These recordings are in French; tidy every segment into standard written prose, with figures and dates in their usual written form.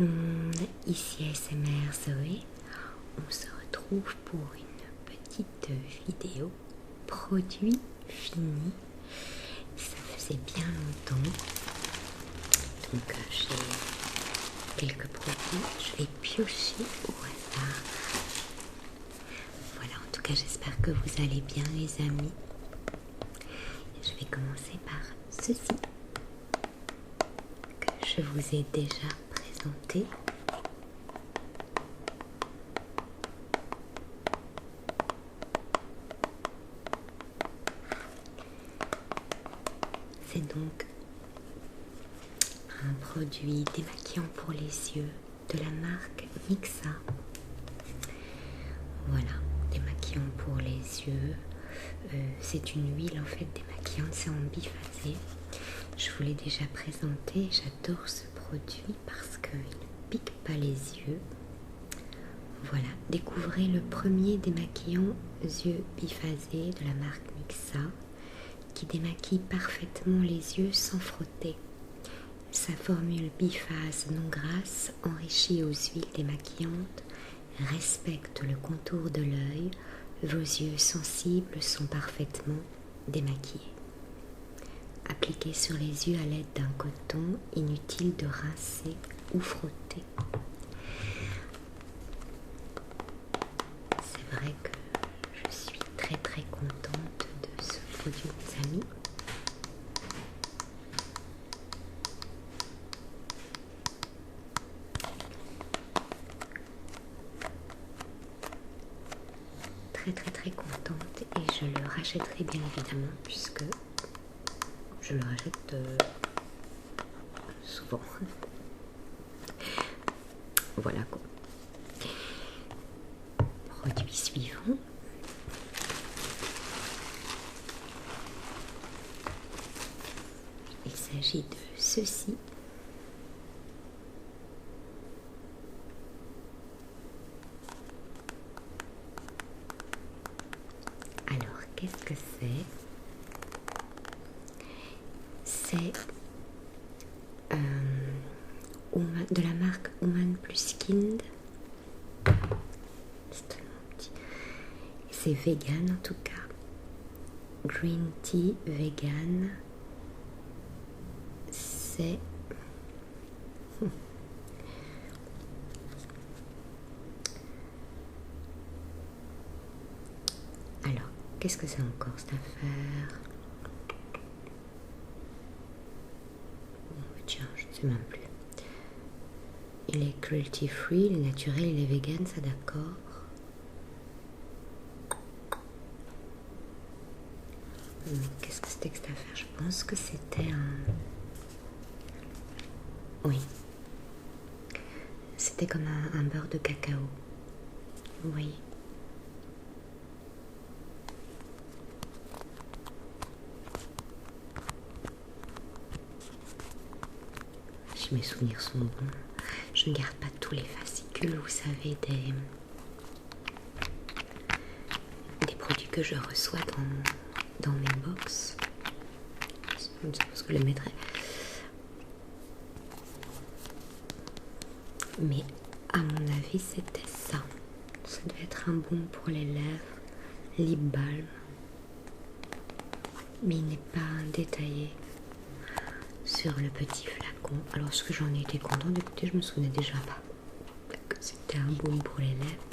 tout le monde, ici ASMR Zoé. On se retrouve pour une petite vidéo produit fini. Ça faisait bien longtemps. Donc j'ai quelques produits, je vais piocher au hasard. Voilà, en tout cas j'espère que vous allez bien les amis. Je vais commencer par ceci que je vous ai déjà présenté. C'est donc un produit démaquillant pour les yeux de la marque Mixa. Voilà, démaquillant pour les yeux. C'est une huile en fait démaquillante, c'est en biphasé. Je vous l'ai déjà présenté, j'adore ce produit parce qu'il ne pique pas les yeux. Voilà, découvrez le premier démaquillant yeux biphasé de la marque Mixa qui démaquille parfaitement les yeux sans frotter. Sa formule biphase non grasse, enrichie aux huiles démaquillantes, respecte le contour de l'œil. Vos yeux sensibles sont parfaitement démaquillés. Appliquez sur les yeux à l'aide d'un coton, inutile de rincer ou frotter. C'est vrai que je suis très contente de ce produit, mes amis. Très contente et je le rachèterai bien évidemment puisque je le rachète souvent. Voilà quoi. Produit suivant. Il s'agit de ceci. Alors, qu'est-ce que c'est? C'est de la marque Human Plus Skinned. C'est tellement petit. C'est vegan en tout cas. Green tea vegan. C'est alors, qu'est-ce que c'est encore cette affaire? Tiens, je ne sais même plus. Il est cruelty free, il est naturel, il est vegan, ça d'accord. Qu'est-ce que c'était que cette affaire? Je pense que c'était un... Oui. C'était comme un beurre de cacao. Vous voyez? Si mes souvenirs sont bons, je ne garde pas tous les fascicules, vous savez, des produits que je reçois dans mes box. Je ne sais pas ce que je les mettrais. Mais à mon avis, c'était ça. Ça devait être un baume pour les lèvres, lip balm. Mais il n'est pas détaillé sur le petit flacon. Alors, est-ce que j'en ai été contente? Écoutez, je me souvenais déjà pas que c'était un baume pour les lèvres.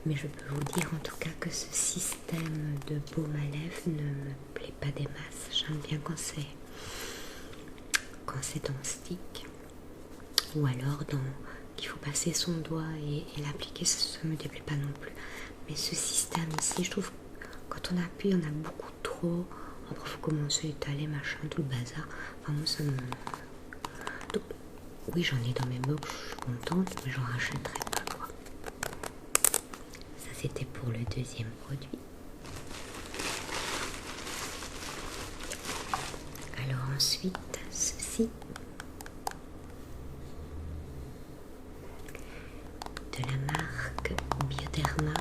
Mais je peux vous dire en tout cas que ce système de baume à lèvres ne me plaît pas des masses. J'aime bien quand c'est en stick. Ou alors qu'il faut passer son doigt et l'appliquer, ça ne me déplaît pas non plus. Mais ce système ici, je trouve que quand on appuie, on a beaucoup trop. Après, il faut commencer à étaler, machin, tout le bazar. Enfin, moi, ça me... Donc, oui, j'en ai dans mes box, je suis contente, mais j'en rachèterai pas, quoi. Ça, c'était pour le deuxième produit. Alors ensuite, ceci. De la marque Bioderma.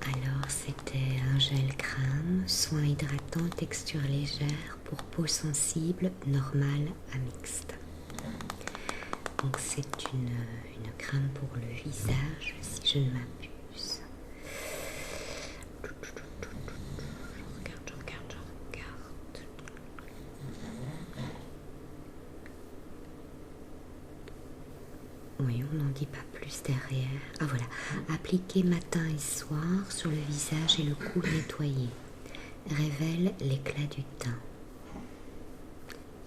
Alors c'était un gel crème, soin hydratant, texture légère pour peau sensible, normale à mixte. Donc c'est une crème pour le visage, si je ne m'abuse. Je regarde. Oui, on n'en dit pas plus derrière. Ah voilà, appliquer matin et soir sur le visage et le cou nettoyé. Révèle l'éclat du teint.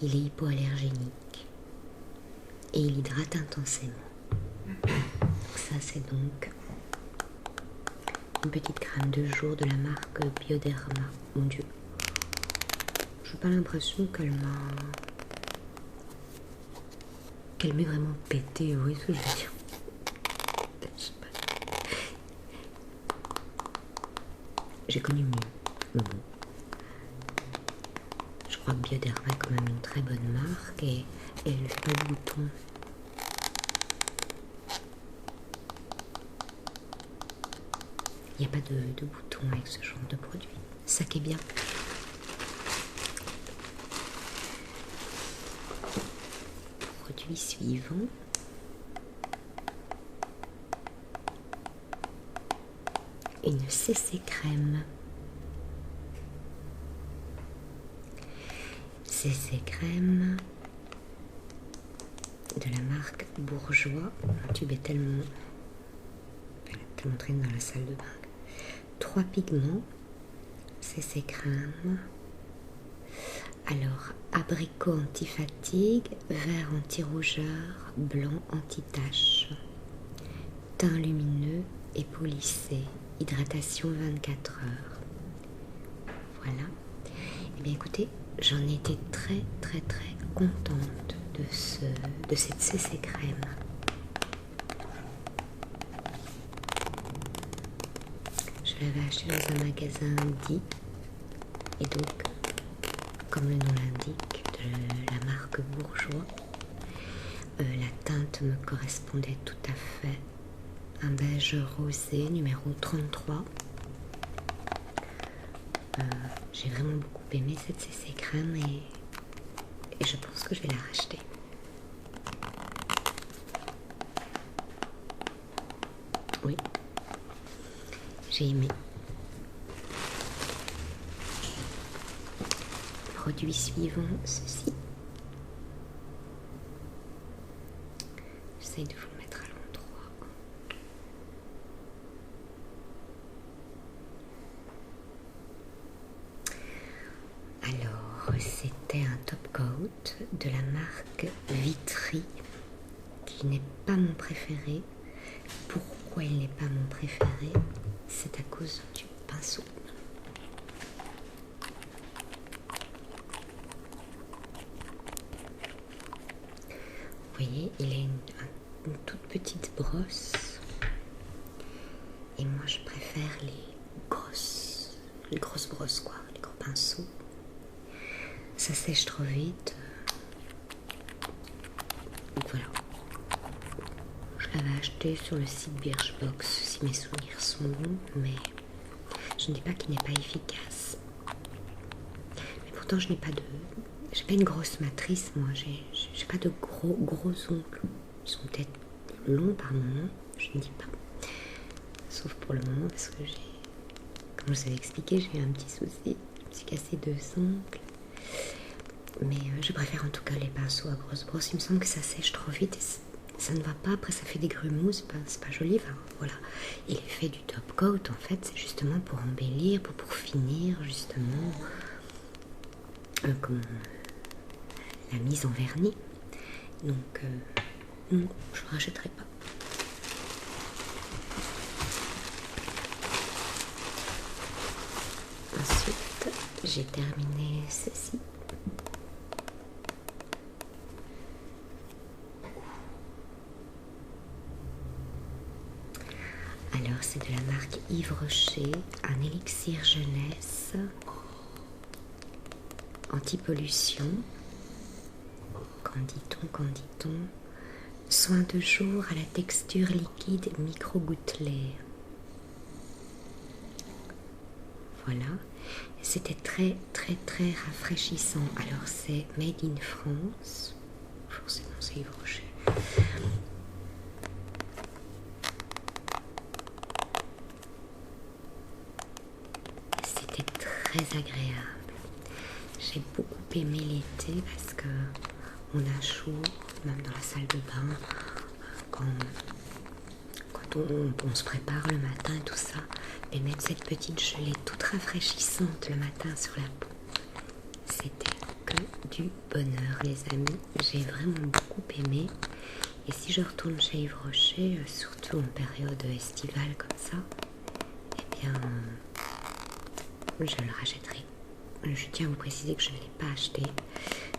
Il est hypoallergénique et il hydrate intensément. Ça c'est donc une petite crème de jour de la marque Bioderma. Mon Dieu, j'ai pas l'impression qu'elle m'ait vraiment pété, vous voyez ce que je veux dire. J'ai connu mieux. Je crois que Bioderma est quand même une très bonne marque et elle ne fait pas de boutons. Il n'y a pas de boutons avec ce genre de produit. Ça qui est bien. Produit suivant. Une CC crème. CC crème de la marque Bourjois. Le tube est tellement traîne dans la salle de bain. 3 pigments. CC crème. Alors, abricot anti-fatigue, vert anti-rougeur, blanc anti-tache, teint lumineux et polissé, hydratation 24 heures. Voilà. Et bien écoutez, j'en étais très contente de cette CC crème. Je l'avais acheté dans un magasin dit, et donc comme le nom l'indique, de la marque Bourjois. La teinte me correspondait tout à fait. Un beige rosé, numéro 33. J'ai vraiment beaucoup aimé cette CC crème et je pense que je vais la racheter. Oui, j'ai aimé. Produit suivant, ceci. J'essaye de vous le mettre à l'endroit. Alors, c'était un top coat de la marque Vitry, qui n'est pas mon préféré. Pourquoi il n'est pas mon préféré? C'est à cause du pinceau. Vous voyez, il a une toute petite brosse et moi je préfère les grosses brosses quoi, les gros pinceaux. Ça sèche trop vite. Donc voilà. Je l'avais acheté sur le site Birchbox si mes souvenirs sont bons, mais je ne dis pas qu'il n'est pas efficace. Mais pourtant je n'ai pas j'ai pas une grosse matrice, moi, j'ai pas de gros ongles. Ils sont peut-être longs par moment, je ne dis pas. Sauf pour le moment, parce que comme je vous avais expliqué, j'ai eu un petit souci. Je me suis cassé 2 ongles. Mais je préfère en tout cas les pinceaux à grosse brosse. Il me semble que ça sèche trop vite et ça ne va pas. Après, ça fait des grumeaux, c'est pas joli. Enfin, voilà. Et l'effet du top coat, en fait, c'est justement pour embellir, pour finir, justement, comme la mise en vernis. Donc non, je ne rachèterai pas. Ensuite, j'ai terminé ceci. Alors, c'est de la marque Yves Rocher, un élixir jeunesse anti-pollution. Qu'en dit-on? Soin de jour à la texture liquide micro-gouttelée. voilà. C'était très très très rafraîchissant. Alors c'est Made in France, forcément c'est Yves Rocher. C'était très agréable. J'ai beaucoup aimé l'été parce que on a chaud, même dans la salle de bain, quand on se prépare le matin et tout ça, et mettre cette petite gelée toute rafraîchissante le matin sur la peau, c'était que du bonheur les amis. J'ai vraiment beaucoup aimé, et si je retourne chez Yves Rocher, surtout en période estivale comme ça, eh bien je le rachèterai. Je tiens à vous préciser que je ne l'ai pas acheté.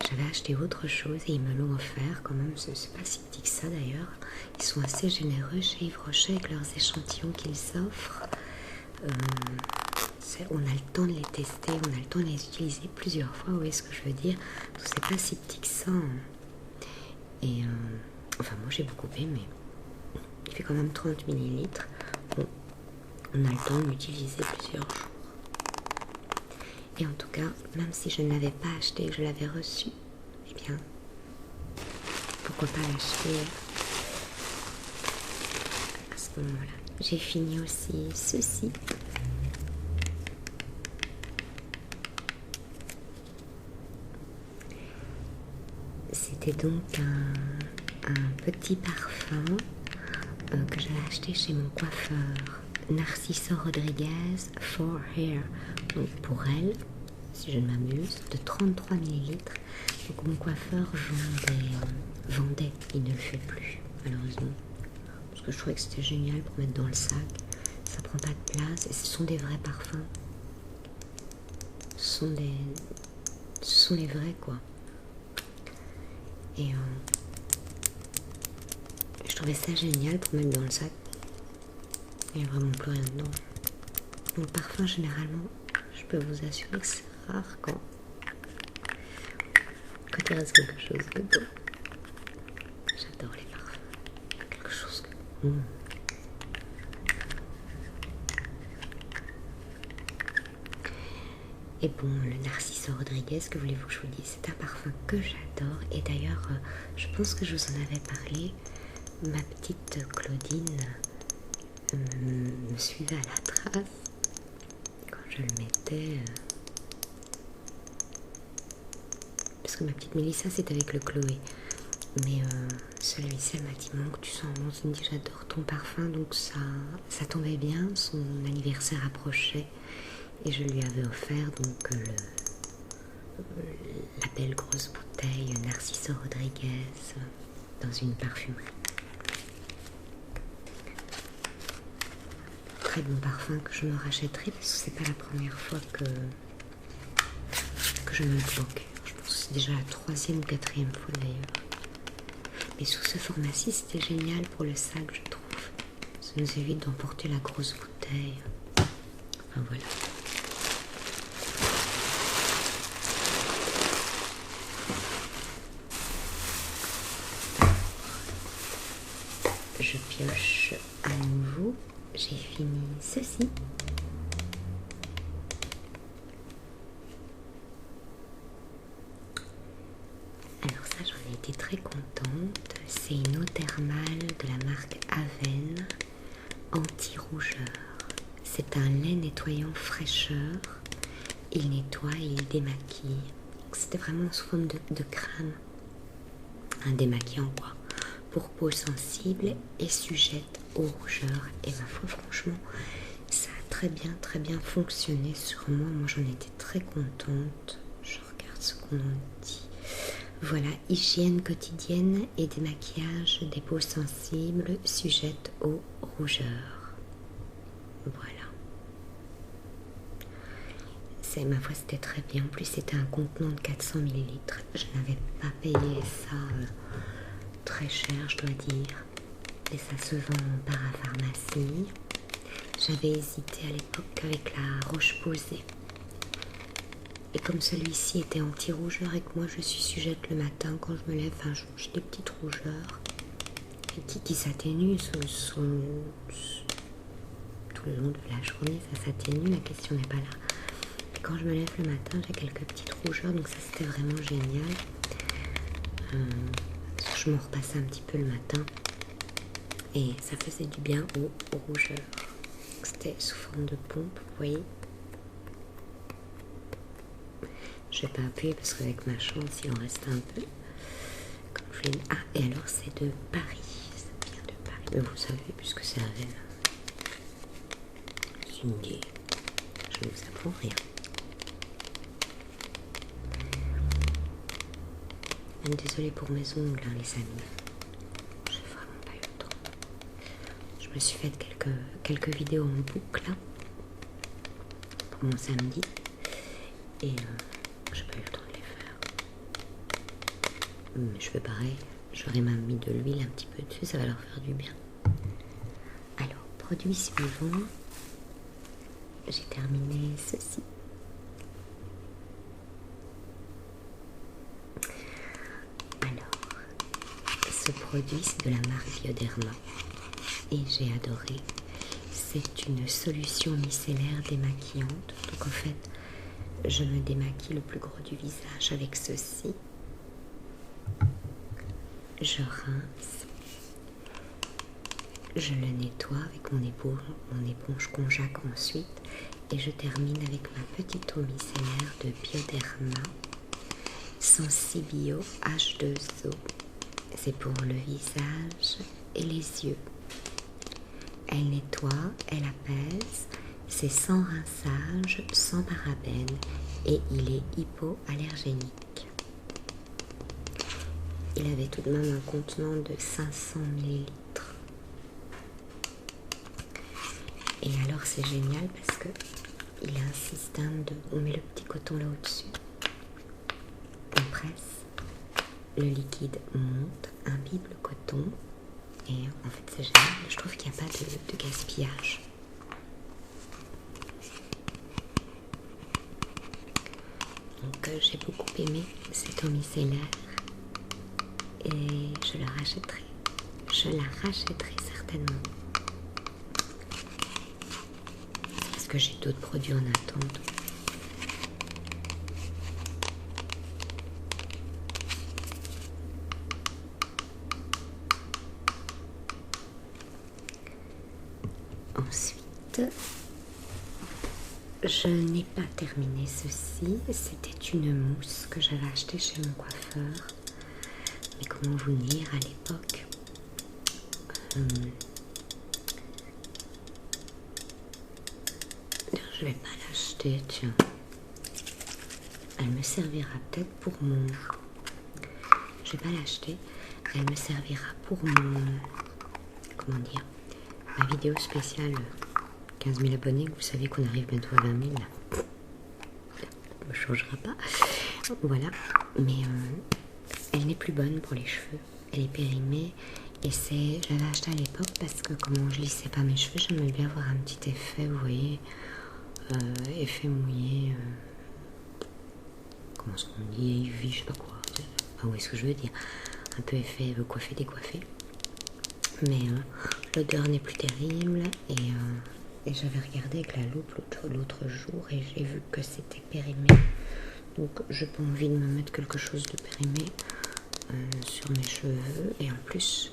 J'avais acheté autre chose et ils me l'ont offert quand même. C'est pas si petit que ça d'ailleurs. Ils sont assez généreux chez Yves Rocher avec leurs échantillons qu'ils offrent. On a le temps de les tester, on a le temps de les utiliser plusieurs fois. Vous voyez ce que je veux dire? C'est pas si petit que ça. Et enfin moi j'ai beaucoup aimé. Il fait quand même 30 millilitres. Bon, on a le temps de l'utiliser plusieurs jours. Et en tout cas, même si je ne l'avais pas acheté, je l'avais reçu, eh bien, pourquoi pas l'acheter à ce moment-là. J'ai fini aussi ceci. C'était donc un petit parfum que j'avais acheté chez mon coiffeur, Narciso Rodriguez For Hair, donc pour elle, si je ne m'amuse, de 33 millilitres. Donc mon coiffeur vendait, il ne le fait plus malheureusement, parce que je trouvais que c'était génial pour mettre dans le sac, ça prend pas de place et ce sont des vrais parfums, ce sont les vrais quoi. Et je trouvais ça génial pour mettre dans le sac. Il n'y a vraiment plus rien dedans. Donc le parfum généralement, je peux vous assurer que c'est rare quand il reste quelque chose dedans. J'adore les parfums. Quelque chose que... Et bon, le Narciso Rodriguez, que voulez-vous que je vous dise, c'est un parfum que j'adore. Et d'ailleurs, je pense que je vous en avais parlé. Ma petite Claudine me suivait à la trace quand je le mettais. Parce que ma petite Mélissa, c'est avec le Chloé. Mais celui-ci, elle m'a dit, Mon, tu sens bon. Elle me dit, j'adore ton parfum. Donc ça tombait bien. Son anniversaire approchait. Et je lui avais offert donc la belle grosse bouteille Narciso Rodriguez dans une parfumerie. Très bon parfum que je me rachèterai parce que c'est pas la première fois que je me le procure. Je pense que c'est déjà la 3e ou 4e fois d'ailleurs. Mais sous ce format-ci, c'était génial pour le sac, je trouve. Ça nous évite d'emporter la grosse bouteille. Enfin voilà. Je pioche à nouveau. J'ai fini ceci. Alors ça, j'en ai été très contente. C'est une eau thermale de la marque Aven, anti-rougeur. C'est un lait nettoyant fraîcheur. Il nettoie et il démaquille. C'était vraiment sous forme de crème. Un démaquillant quoi. Pour peau sensible et sujette aux rougeurs. Et ma foi, franchement, ça a très bien fonctionné sur moi. Moi, j'en étais très contente. Je regarde ce qu'on en dit. Voilà, hygiène quotidienne et démaquillage des peaux sensibles sujettes aux rougeurs. Voilà. Ma foi, c'était très bien. En plus, c'était un contenant de 400 ml. Je n'avais pas payé ça très cher, je dois dire. Et ça se vend en parapharmacie. J'avais hésité à l'époque avec la Roche-Posay. Et comme celui-ci était anti-rougeur et que moi je suis sujette le matin quand je me lève, enfin, j'ai des petites rougeurs qui s'atténuent tout tout le long de la journée, ça s'atténue, la question n'est pas là. Et quand je me lève le matin, j'ai quelques petites rougeurs, donc ça c'était vraiment génial. Je m'en repassais un petit peu le matin et ça faisait du bien aux rougeurs. C'était sous forme de pompe, vous voyez. Je vais pas appuyer parce qu'avec ma chance, il en reste un peu. Comme je l'ai dit. Ah, et alors c'est de Paris. Ça vient de Paris. Mais vous savez, puisque c'est Aven. C'est une idée. Je ne vous apprends rien. Même désolée pour mes ongles, hein, les amis. J'ai vraiment pas eu le temps. Je me suis fait quelques vidéos en boucle là, pour mon samedi. Et j'ai pas eu le temps de les faire. Mais je fais pareil. J'aurais même mis de l'huile un petit peu dessus, ça va leur faire du bien. Alors, produit suivant. J'ai terminé ceci. Ce produit, c'est de la marque Bioderma et j'ai adoré. C'est une solution micellaire démaquillante. Donc en fait, je me démaquille le plus gros du visage avec ceci. Je rince. Je le nettoie avec mon éponge Conjac ensuite. Et je termine avec ma petite eau micellaire de Bioderma Sensibio H2O. C'est pour le visage et les yeux. Elle nettoie, elle apaise, c'est sans rinçage, sans parabènes et il est hypoallergénique. Il avait tout de même un contenant de 500 ml. Et alors c'est génial parce que il a un système de... On met le petit coton là au-dessus. On presse. Le liquide monte, imbibe le coton et en fait c'est génial, je trouve qu'il n'y a pas de gaspillage. Donc j'ai beaucoup aimé cette eau micellaire et je la rachèterai certainement. Parce que j'ai d'autres produits en attente. Ensuite, je n'ai pas terminé ceci. C'était une mousse que j'avais achetée chez mon coiffeur. Mais comment vous dire, à l'époque, je vais pas l'acheter, tiens. Elle me servira peut-être pour mon... Je vais pas l'acheter. Elle me servira pour mon... Comment dire, ma vidéo spéciale 15 000 abonnés, vous savez qu'on arrive bientôt à 20 000. Ça ne changera pas. Voilà, mais elle n'est plus bonne pour les cheveux. Elle est périmée et je l'avais acheté à l'époque parce que comment je lissais pas mes cheveux, j'aimerais bien avoir un petit effet, vous voyez, effet mouillé. Comment est-ce qu'on dit, je sais pas quoi. Enfin, où est-ce que je veux dire, un peu effet coiffé décoiffé. Mais l'odeur n'est plus terrible et j'avais regardé avec la loupe l'autre jour et j'ai vu que c'était périmé. Donc j'ai pas envie de me mettre quelque chose de périmé sur mes cheveux et en plus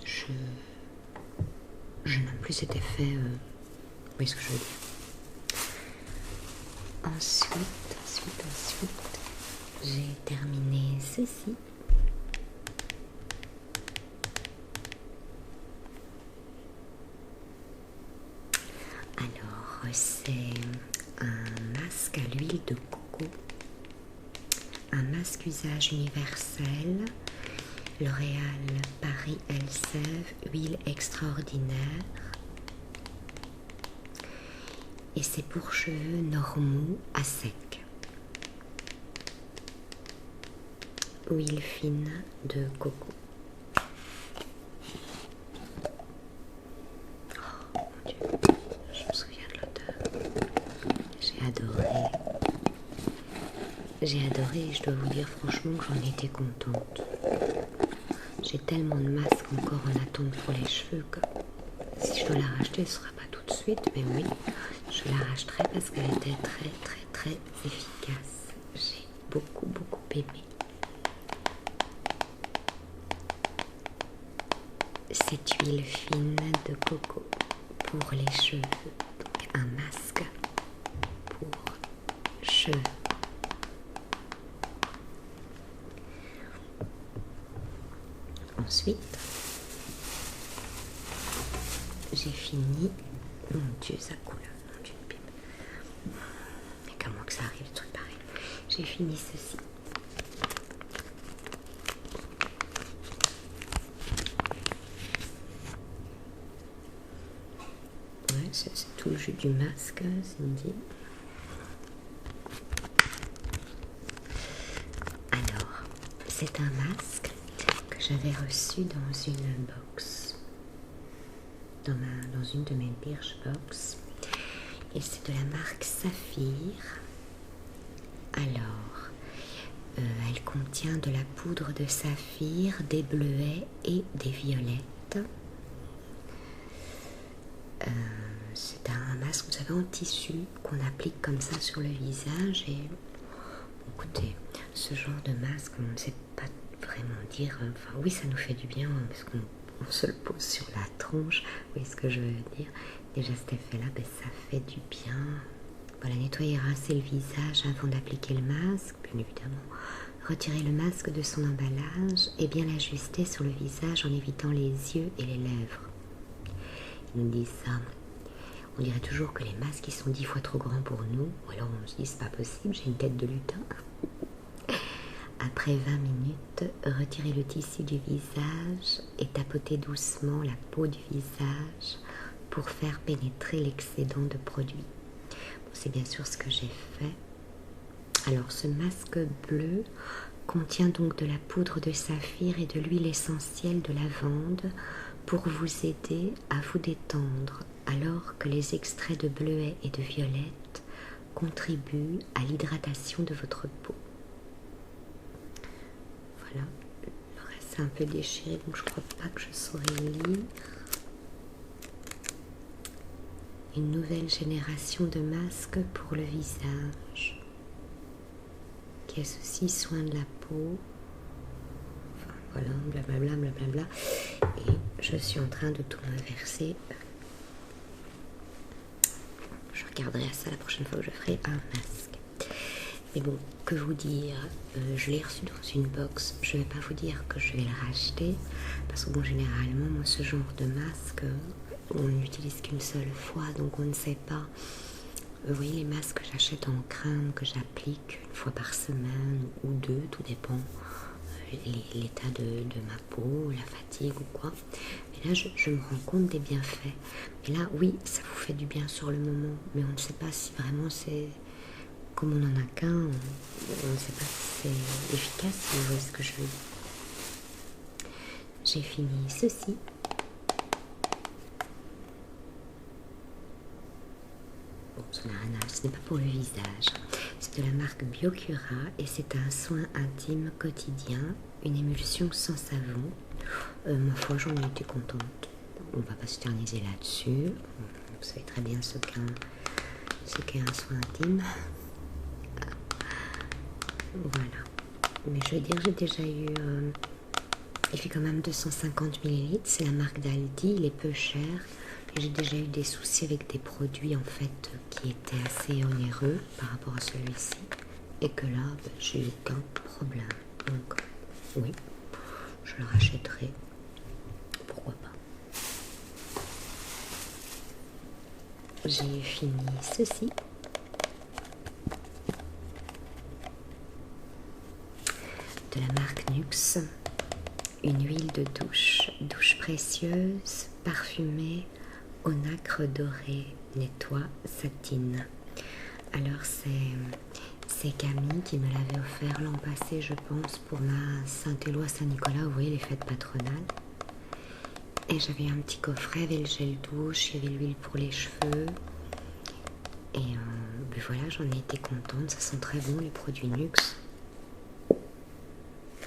je n'aime plus cet effet. Vous voyez ce que je veux dire. Ensuite, j'ai terminé ceci. Alors, c'est un masque à l'huile de coco, un masque usage universel, L'Oréal Paris Elseve, huile extraordinaire. Et c'est pour cheveux normaux à sec. Huile fine de coco. Oh mon Dieu, je me souviens de l'odeur. J'ai adoré et je dois vous dire franchement que j'en étais contente. J'ai tellement de masques encore en attente pour les cheveux que si je dois la racheter, ce ne sera pas tout de suite. suite, mais oui, je la racheterai parce qu'elle était très très très efficace. J'ai beaucoup aimé. Cette huile fine de coco pour les cheveux, donc un masque pour cheveux. Ensuite, j'ai fini. Mon Dieu, ça coule. Mon Dieu, pipe. Mais comment que ça arrive, ce truc pareil. J'ai fini ceci. Ouais, c'est tout le jus du masque, Cindy. Alors, c'est un masque que j'avais reçu dans une box. Dans une de mes Birchbox, et c'est de la marque Saphir. Alors, elle contient de la poudre de saphir, des bleuets et des violettes. C'est un masque, vous savez, en tissu qu'on applique comme ça sur le visage. Et écoutez, ce genre de masque, on ne sait pas vraiment dire. Enfin, oui, ça nous fait du bien parce qu'on se le pose sur la tronche. Vous voyez ce que je veux dire? Déjà, cet effet-là, ben, ça fait du bien. Voilà, nettoyer, rincer le visage avant d'appliquer le masque, bien évidemment. Retirer le masque de son emballage et bien l'ajuster sur le visage en évitant les yeux et les lèvres. Ils nous disent ça. On dirait toujours que les masques ils sont 10 fois trop grands pour nous. Ou alors on se dit c'est pas possible, j'ai une tête de lutin. Après 20 minutes, retirez le tissu du visage et tapotez doucement la peau du visage pour faire pénétrer l'excédent de produit. Bon, c'est bien sûr ce que j'ai fait. Alors ce masque bleu contient donc de la poudre de saphir et de l'huile essentielle de lavande pour vous aider à vous détendre, alors que les extraits de bleuet et de violette contribuent à l'hydratation de votre peau. Voilà, le reste c'est un peu déchiré, donc je crois pas que je saurais lire. Une nouvelle génération de masques pour le visage qui associe soin de la peau. Enfin voilà, blablabla, blablabla. Et je suis en train de tout inverser. Je regarderai à ça la prochaine fois que je ferai un masque. Mais bon, que vous dire, je l'ai reçu dans une box. Je ne vais pas vous dire que je vais le racheter parce que bon, généralement, moi, ce genre de masque, on n'utilise qu'une seule fois, donc on ne sait pas. Vous voyez, les masques que j'achète en crème, que j'applique une fois par semaine ou deux, tout dépend l'état de ma peau, la fatigue ou quoi. Mais là, je me rends compte des bienfaits. Et là, oui, ça vous fait du bien sur le moment, mais on ne sait pas si vraiment c'est... Comme on n'en a qu'un, on ne sait pas si c'est efficace, si vous voyez ce que je veux dire. J'ai fini ceci. Bon, ça n'a rien à... Ce n'est pas pour le visage. C'est de la marque Biocura et c'est un soin intime quotidien, une émulsion sans savon. Ma foi, j'en ai été contente. On va pas s'éterniser là-dessus. Vous savez très bien ce qu'est un soin intime. Voilà. Mais je veux dire, j'ai déjà eu... il fait quand même 250 ml. C'est la marque d'Aldi. Il est peu cher. Et j'ai déjà eu des soucis avec des produits, en fait, qui étaient assez onéreux par rapport à celui-ci. Et que là, ben, j'ai eu aucun problème. Donc, oui, je le rachèterai. Pourquoi pas. J'ai fini ceci. De la marque Nuxe, une huile de douche précieuse, parfumée au nacre doré, nettoie, satine. Alors c'est Camille qui me l'avait offert l'an passé, je pense, pour ma Saint-Éloi Saint-Nicolas, vous voyez les fêtes patronales. Et j'avais un petit coffret, il y avait le gel douche, il y avait l'huile pour les cheveux. Et ben voilà, j'en ai été contente, ça sent très bon les produits Nuxe.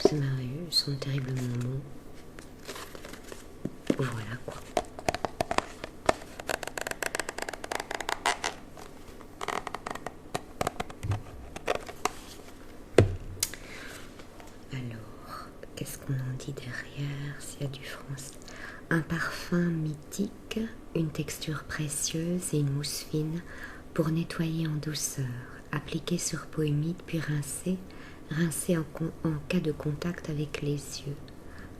C'est merveilleux, ils sont terriblement bons. Voilà quoi. qu'on en dit derrière, s'il y a du français. Un parfum mythique, une texture précieuse et une mousse fine pour nettoyer en douceur. Appliquer sur peau humide puis rincer. Rincer en cas de contact avec les yeux.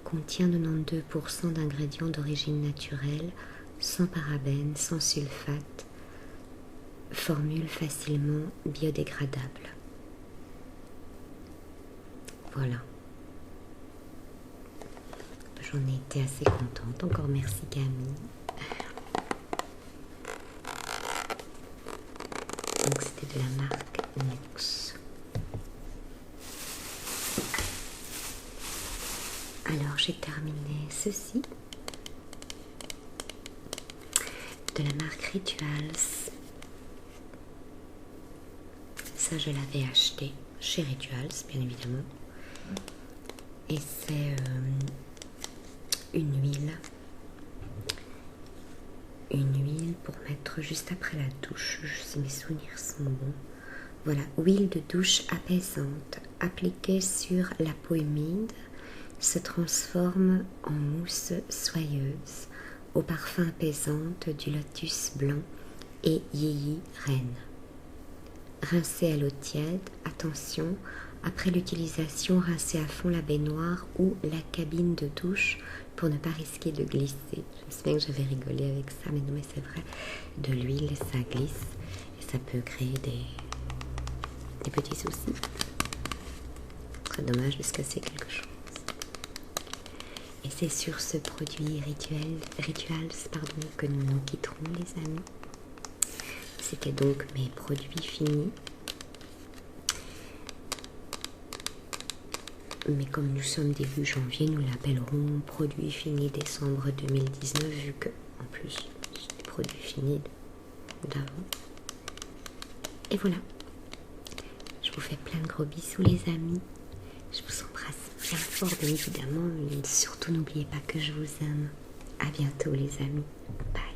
Contient 92% d'ingrédients d'origine naturelle, sans parabènes, sans sulfate. Formule facilement biodégradable. Voilà. J'en ai été assez contente. Encore merci Camille. Donc c'était de la marque Nuxe. Alors j'ai terminé ceci. De la marque Rituals. Ça je l'avais acheté chez Rituals bien évidemment. Et c'est une huile pour mettre juste après la douche, si mes souvenirs sont bons. Voilà, huile de douche apaisante appliquée sur la peau humide se transforme en mousse soyeuse au parfum apaisante du lotus blanc et yéyi reine. Rincez à l'eau tiède, attention, après l'utilisation, rincez à fond la baignoire ou la cabine de douche pour ne pas risquer de glisser. Je me souviens que j'avais rigolé avec ça, mais non, mais c'est vrai, de l'huile, ça glisse et ça peut créer des petits soucis. Très dommage de se casser quelque chose. Et c'est sur ce produit Rituals que nous nous quitterons, les amis. C'était donc mes produits finis. Mais comme nous sommes début janvier, nous l'appellerons produit fini décembre 2019, vu que en plus c'est des produits finis d'avant. Et voilà. Je vous fais plein de gros bisous les amis. Je vous embrasse bien fort bien évidemment. Et surtout n'oubliez pas que je vous aime. À bientôt les amis. Bye.